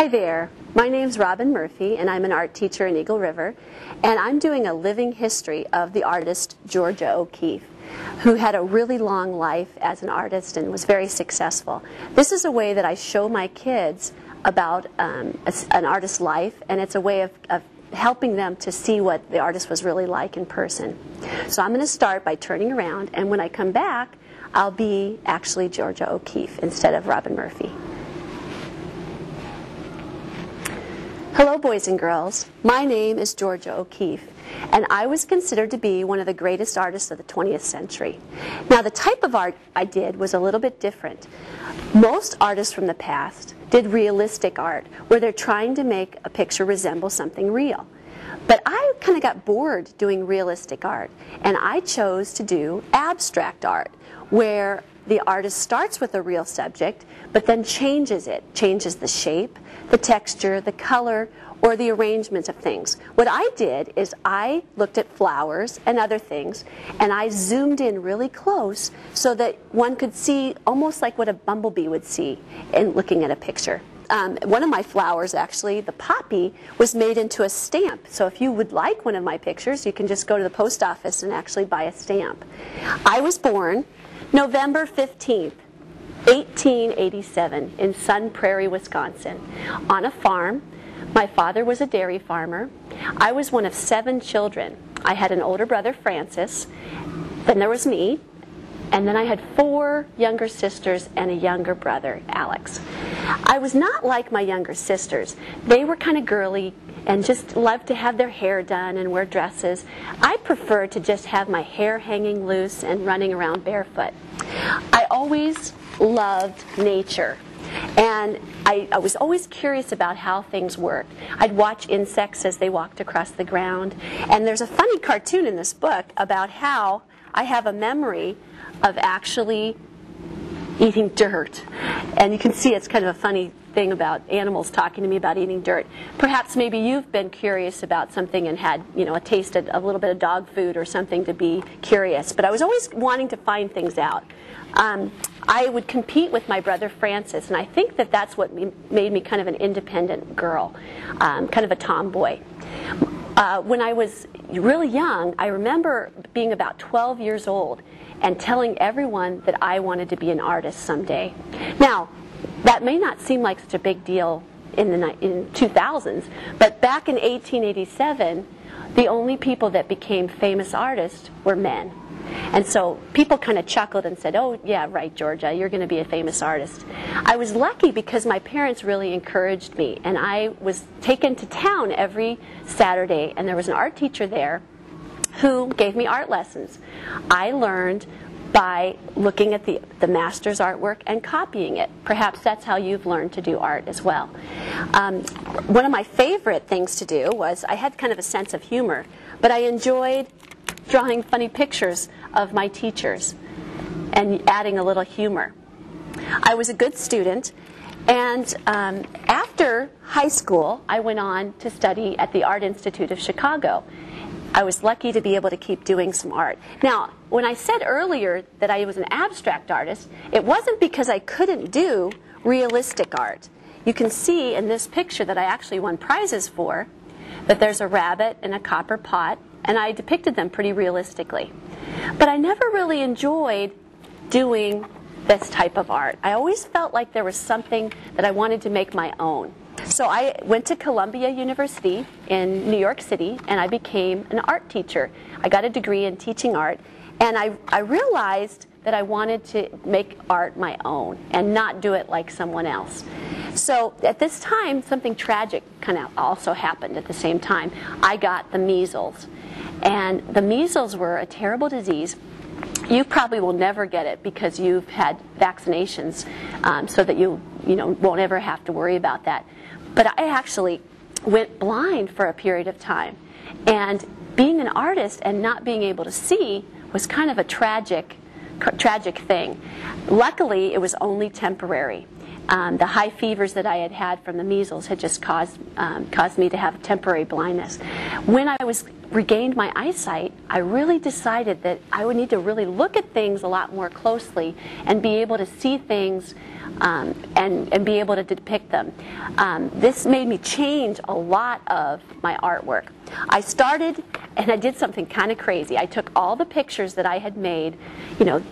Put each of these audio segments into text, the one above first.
Hi there, my name's Robin Murphy and I'm an art teacher in Eagle River, and I'm doing a living history of the artist Georgia O'Keeffe, who had a really long life as an artist and was very successful. This is a way that I show my kids about an artist's life, and it's a way of helping them to see what the artist was really like in person. So I'm going to start by turning around, and when I come back, I'll be actually Georgia O'Keeffe instead of Robin Murphy. Hello, boys and girls. My name is Georgia O'Keeffe, and I was considered to be one of the greatest artists of the 20th century. Now, the type of art I did was a little bit different. Most artists from the past did realistic art, where they're trying to make a picture resemble something real. But I kind of got bored doing realistic art, and I chose to do abstract art, where the artist starts with a real subject, but then changes it, changes the shape, the texture, the color, or the arrangement of things. What I did is I looked at flowers and other things, and I zoomed in really close so that one could see almost like what a bumblebee would see in looking at a picture. One of my flowers, actually, the poppy, was made into a stamp. So if you would like one of my pictures, you can just go to the post office and actually buy a stamp. I was born November 15th, 1887, in Sun Prairie, Wisconsin, on a farm. My father was a dairy farmer. I was one of 7 children. I had an older brother, Francis, then there was me, and then I had 4 younger sisters and a younger brother, Alex. I was not like my younger sisters. They were kind of girly and just loved to have their hair done and wear dresses. I preferred to just have my hair hanging loose and running around barefoot. I always loved nature, and I was always curious about how things worked. I'd watch insects as they walked across the ground, and there's a funny cartoon in this book about how I have a memory of actually eating dirt. And you can see it's kind of a funny thing about animals talking to me about eating dirt. Perhaps maybe you've been curious about something and had, a taste of a little bit of dog food or something to be curious. But I was always wanting to find things out. I would compete with my brother Francis, and I think that that's what made me kind of an independent girl, kind of a tomboy. When I was really young, I remember being about 12 years old and telling everyone that I wanted to be an artist someday. Now, that may not seem like such a big deal in the 2000s, but back in 1887, the only people that became famous artists were men. And so people kind of chuckled and said, "Oh, yeah, right, Georgia, you're going to be a famous artist." I was lucky because my parents really encouraged me, and I was taken to town every Saturday, and there was an art teacher there who gave me art lessons. I learned by looking at the master's artwork and copying it. Perhaps that's how you've learned to do art as well. One of my favorite things to do was, I had kind of a sense of humor, but I enjoyed drawing funny pictures of my teachers and adding a little humor. I was a good student, and after high school, I went on to study at the Art Institute of Chicago. I was lucky to be able to keep doing some art. Now, when I said earlier that I was an abstract artist, it wasn't because I couldn't do realistic art. You can see in this picture that I actually won prizes for that there's a rabbit and a copper pot, and I depicted them pretty realistically. But I never really enjoyed doing this type of art. I always felt like there was something that I wanted to make my own. So I went to Columbia University in New York City, and I became an art teacher. I got a degree in teaching art, and I realized that I wanted to make art my own and not do it like someone else. So at this time, something tragic kind of also happened at the same time. I got the measles, and the measles were a terrible disease. You probably will never get it because you've had vaccinations, so that you won't ever have to worry about that. But I actually went blind for a period of time, and being an artist and not being able to see was kind of a tragic thing. Luckily, it was only temporary. The high fevers that I had had from the measles had just caused me to have temporary blindness. When I was regained my eyesight, I really decided that I would need to really look at things a lot more closely and be able to see things and be able to depict them. This made me change a lot of my artwork. I started and I did something kind of crazy. I took all the pictures that I had made. You know,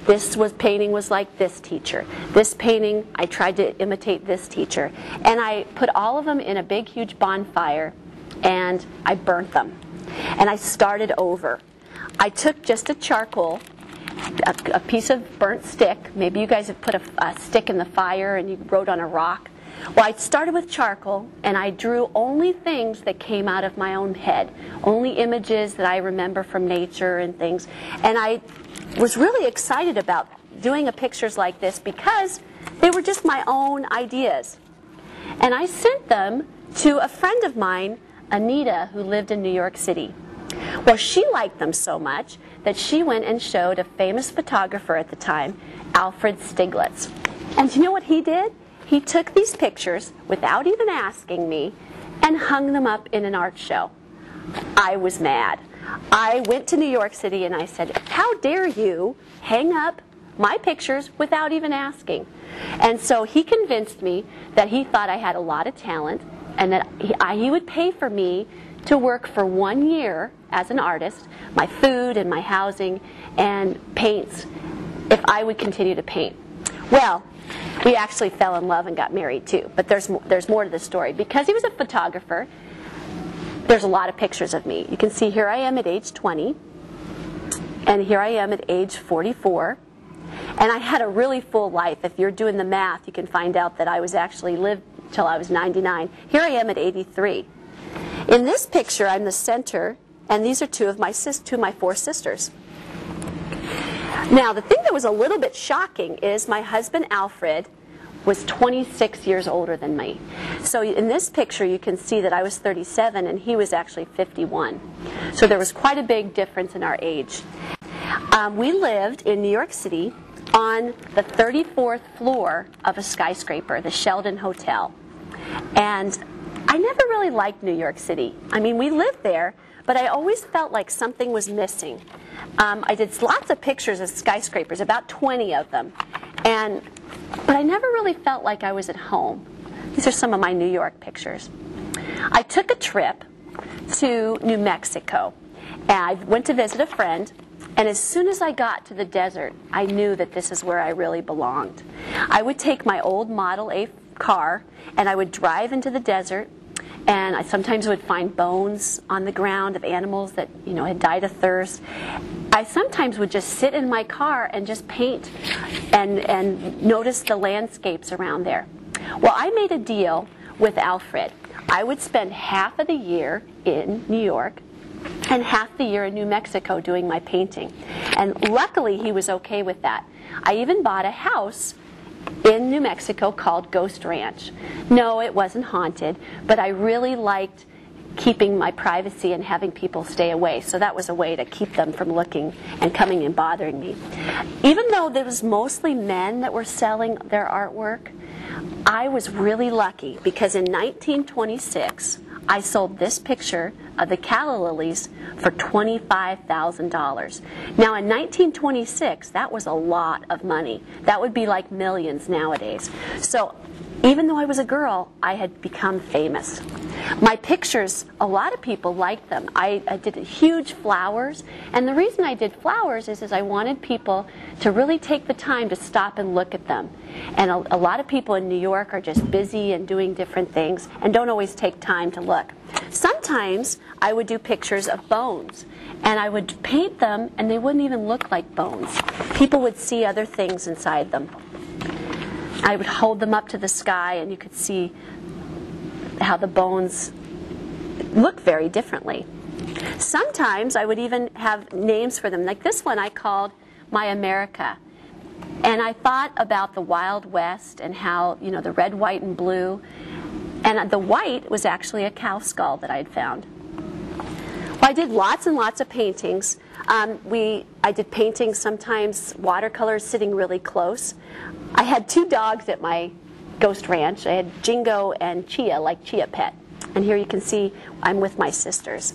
painting was like this teacher. This painting, I tried to imitate this teacher. And I put all of them in a big, huge bonfire, and I burnt them. And I started over. I took just a charcoal, a piece of burnt stick. Maybe you guys have put a stick in the fire and you wrote on a rock. Well, I started with charcoal, and I drew only things that came out of my own head, only images that I remember from nature and things. And I was really excited about doing pictures like this because they were just my own ideas. And I sent them to a friend of mine, Anita, who lived in New York City. Well, she liked them so much that she went and showed a famous photographer at the time, Alfred Stieglitz. And do you know what he did? He took these pictures without even asking me and hung them up in an art show. I was mad. I went to New York City and I said, "How dare you hang up my pictures without even asking?" And so he convinced me that he thought I had a lot of talent and that he would pay for me to work for 1 year as an artist, my food and my housing and paints, if I would continue to paint. Well, we actually fell in love and got married too, but there's more to the story. Because he was a photographer, there's a lot of pictures of me. You can see here I am at age 20, and here I am at age 44. And I had a really full life. If you're doing the math, you can find out that I was actually lived till I was 99. Here I am at 83. In this picture, I'm the center, and these are two of my 4 sisters. Now, the thing that was a little bit shocking is my husband, Alfred, was 26 years older than me. So in this picture, you can see that I was 37 and he was actually 51. So there was quite a big difference in our age. We lived in New York City on the 34th floor of a skyscraper, the Sheldon Hotel. And I never really liked New York City. I mean, we lived there, but I always felt like something was missing. I did lots of pictures of skyscrapers, about 20 of them, but I never really felt like I was at home. These are some of my New York pictures. I took a trip to New Mexico, and I went to visit a friend, and as soon as I got to the desert, I knew that this is where I really belonged. I would take my old Model A car, and I would drive into the desert, and I sometimes would find bones on the ground of animals that, you know, had died of thirst. I sometimes would just sit in my car and just paint and notice the landscapes around there. Well, I made a deal with Alfred. I would spend half of the year in New York and half the year in New Mexico doing my painting. And luckily, he was okay with that. I even bought a house in New Mexico called Ghost Ranch. No, it wasn't haunted, but I really liked keeping my privacy and having people stay away. So that was a way to keep them from looking and coming and bothering me. Even though there was mostly men that were selling their artwork, I was really lucky because in 1926, I sold this picture of the calla lilies for $25,000. Now in 1926, that was a lot of money. That would be like millions nowadays. So even though I was a girl, I had become famous. My pictures, a lot of people liked them. I did huge flowers, and the reason I did flowers is I wanted people to really take the time to stop and look at them. And a lot of people in New York are just busy and doing different things and don't always take time to look. Sometimes I would do pictures of bones, and I would paint them, and they wouldn't even look like bones. People would see other things inside them. I would hold them up to the sky, and you could see how the bones look very differently. Sometimes I would even have names for them. Like this one I called My America. And I thought about the Wild West and how, you know, the red, white, and blue. And the white was actually a cow skull that I had found. Well, I did lots and lots of paintings. I did paintings, sometimes watercolors sitting really close. I had 2 dogs at my Ghost Ranch. I had Jingo and Chia, like Chia Pet. And here you can see I'm with my sisters.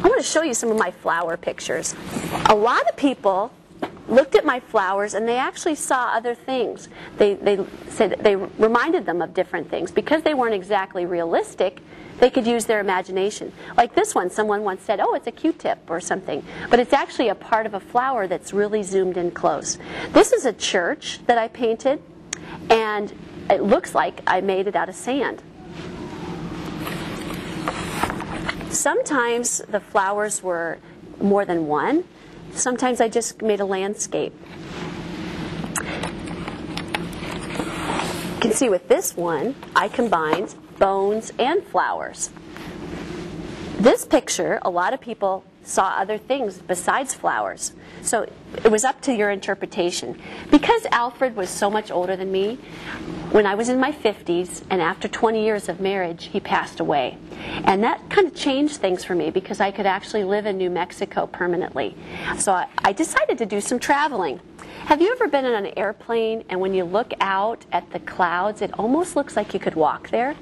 I want to show you some of my flower pictures. A lot of people looked at my flowers and they actually saw other things. They said they reminded them of different things. Because they weren't exactly realistic, they could use their imagination. Like this one, someone once said, oh, it's a Q-tip or something. But it's actually a part of a flower that's really zoomed in close. This is a church that I painted, and it looks like I made it out of sand. Sometimes the flowers were more than one. Sometimes I just made a landscape. You can see with this one, I combined bones and flowers. This picture, a lot of people saw other things besides flowers. So it was up to your interpretation. Because Alfred was so much older than me, when I was in my 50s and after 20 years of marriage, he passed away. And that kind of changed things for me because I could actually live in New Mexico permanently. So I decided to do some traveling. Have you ever been in an airplane and when you look out at the clouds, it almost looks like you could walk there?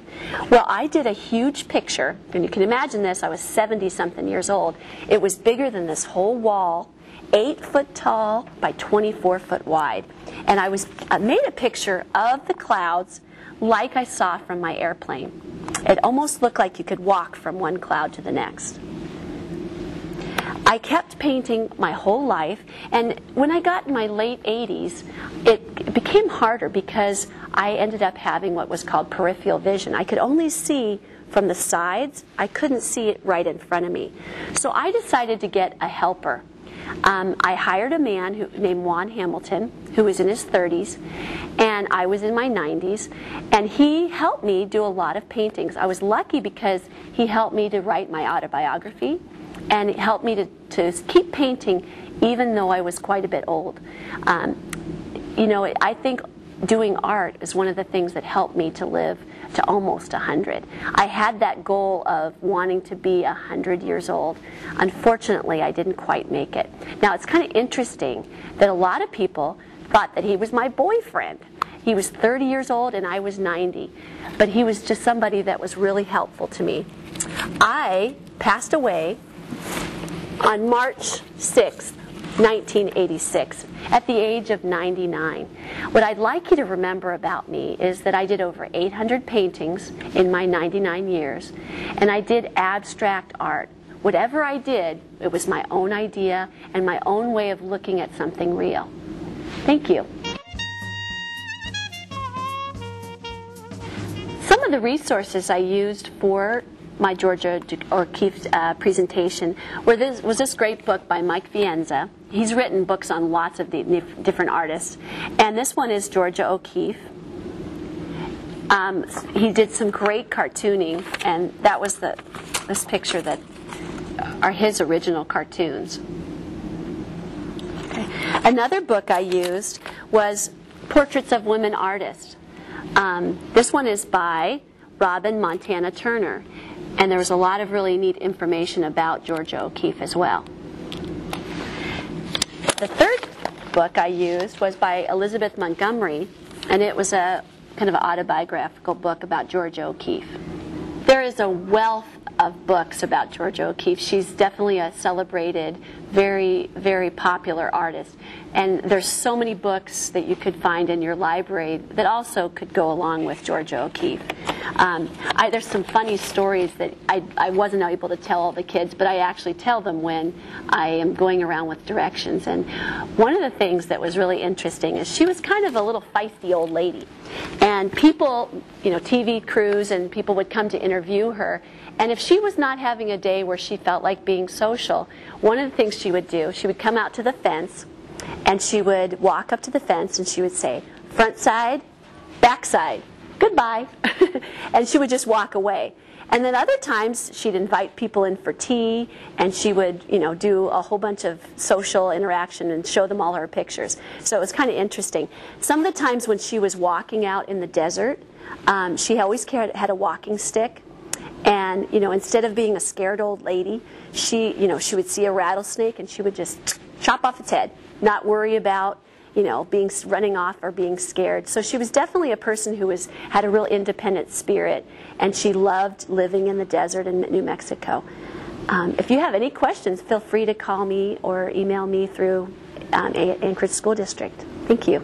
Well, I did a huge picture, and you can imagine this, I was 70-something years old. It was bigger than this whole wall, 8 foot tall by 24 foot wide. And I made a picture of the clouds like I saw from my airplane. It almost looked like you could walk from one cloud to the next. I kept painting my whole life, and when I got in my late 80s, it became harder because I ended up having what was called peripheral vision. I could only see from the sides. I couldn't see it right in front of me. So I decided to get a helper. I hired a man named Juan Hamilton, who was in his 30s, and I was in my 90s, and he helped me do a lot of paintings. I was lucky because he helped me to write my autobiography, and it helped me to keep painting even though I was quite a bit old. You know, I think doing art is one of the things that helped me to live to almost 100. I had that goal of wanting to be 100 years old. Unfortunately, I didn't quite make it. Now, it's kind of interesting that a lot of people thought that he was my boyfriend. He was 30 years old and I was 90. But he was just somebody that was really helpful to me. I passed away on March 6th, 1986, at the age of 99. What I'd like you to remember about me is that I did over 800 paintings in my 99 years, and I did abstract art. Whatever I did, it was my own idea and my own way of looking at something real. Thank you. Some of the resources I used for my Georgia O'Keeffe presentation was this great book by Mike Vienza. He's written books on lots of different artists, and this one is Georgia O'Keeffe. He did some great cartooning, and that was this picture that are his original cartoons. Okay. Another book I used was Portraits of Women Artists. This one is by Robin Montana Turner. And there was a lot of really neat information about Georgia O'Keeffe as well. The third book I used was by Elizabeth Montgomery, and it was a kind of autobiographical book about Georgia O'Keeffe. There is a wealth of books about Georgia O'Keeffe. She's definitely a celebrated, very, very popular artist. And there's so many books that you could find in your library that also could go along with Georgia O'Keeffe. There's some funny stories that I wasn't able to tell all the kids, but I actually tell them when I am going around with directions. And one of the things that was really interesting is she was kind of a little feisty old lady. And people, you know, TV crews and people would come to interview her. And if she was not having a day where she felt like being social, one of the things she would do, she would come out to the fence, and she would walk up to the fence and she would say, front side, back side, goodbye. And she would just walk away. And then other times she'd invite people in for tea, and she would, you know, do a whole bunch of social interaction and show them all her pictures. So it was kind of interesting. Some of the times when she was walking out in the desert, she always had a walking stick. And, you know, instead of being a scared old lady, she would see a rattlesnake and she would just chop off its head, not worry about, you know, running off or being scared. So she was definitely a person who had a real independent spirit, and she loved living in the desert in New Mexico. If you have any questions, feel free to call me or email me through Anchorage School District. Thank you.